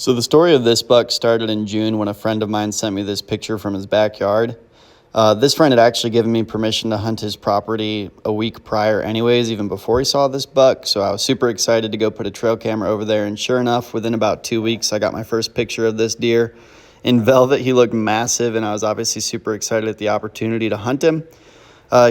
So the story of this buck started in June when a friend of mine sent me this picture from his backyard. This friend had actually given me permission to hunt his property a week prior anyways, even before he saw this buck. So I was super excited to go put a trail camera over there. And sure enough, within about 2 weeks, I got my first picture of this deer. In velvet, he looked massive, and I was obviously super excited at the opportunity to hunt him.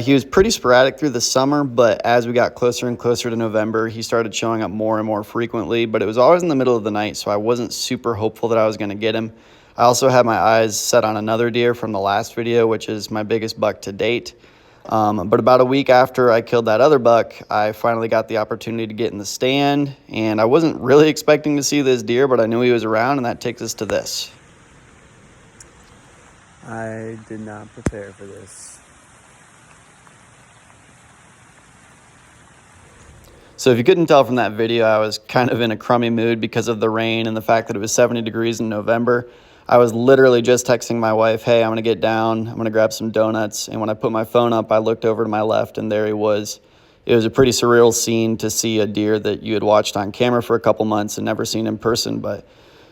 He was pretty sporadic through the summer, but as we got closer and closer to November, he started showing up more and more frequently, but it was always in the middle of the night, so I wasn't super hopeful that I was going to get him. I also had my eyes set on another deer from the last video, which is my biggest buck to date. But about a week after I killed that other buck, I finally got the opportunity to get in the stand, and I wasn't really expecting to see this deer, but I knew he was around, and that takes us to this. I did not prepare for this. So if you couldn't tell from that video, I was kind of in a crummy mood because of the rain and the fact that it was 70 degrees in November. I was literally just texting my wife, hey, I'm going to get down, I'm going to grab some donuts. And when I put my phone up, I looked over to my left, and there he was. It was a pretty surreal scene to see a deer that you had watched on camera for a couple months and never seen in person. But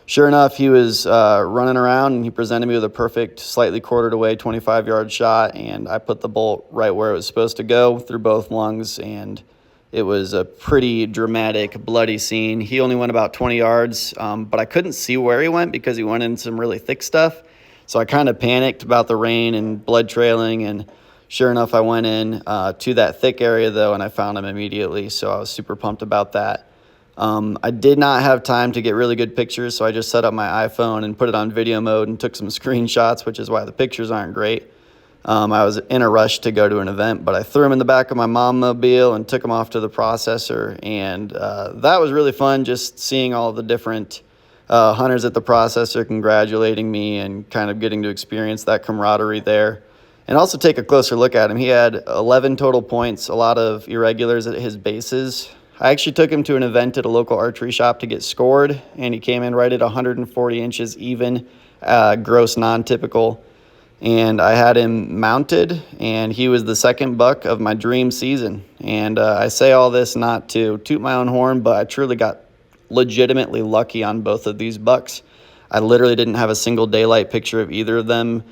sure enough, he was running around, and he presented me with a perfect, slightly quartered away 25-yard shot. And I put the bolt right where it was supposed to go, through both lungs, and it was a pretty dramatic, bloody scene. He only went about 20 yards, but I couldn't see where he went because he went in some really thick stuff. So I kind of panicked about the rain and blood trailing, and sure enough, I went in to that thick area, though, and I found him immediately, so I was super pumped about that. I did not have time to get really good pictures, so I just set up my iPhone and put it on video mode and took some screenshots, which is why the pictures aren't great. I was in a rush to go to an event, but I threw him in the back of my mom-mobile and took him off to the processor, and that was really fun, just seeing all the different hunters at the processor congratulating me and kind of getting to experience that camaraderie there. And also take a closer look at him. He had 11 total points, a lot of irregulars at his bases. I actually took him to an event at a local archery shop to get scored, and he came in right at 140 inches even, gross non-typical. And I had him mounted, and he was the second buck of my dream season. And I say all this not to toot my own horn, but I truly got legitimately lucky on both of these bucks. I literally didn't have a single daylight picture of either of them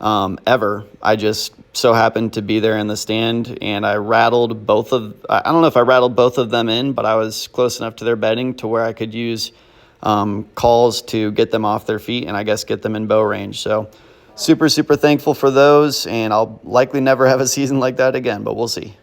ever. I just so happened to be there in the stand, and I rattled both of, I don't know if I rattled both of them in, but I was close enough to their bedding to where I could use calls to get them off their feet and I guess get them in bow range. So super thankful for those, and I'll likely never have a season like that again, but we'll see.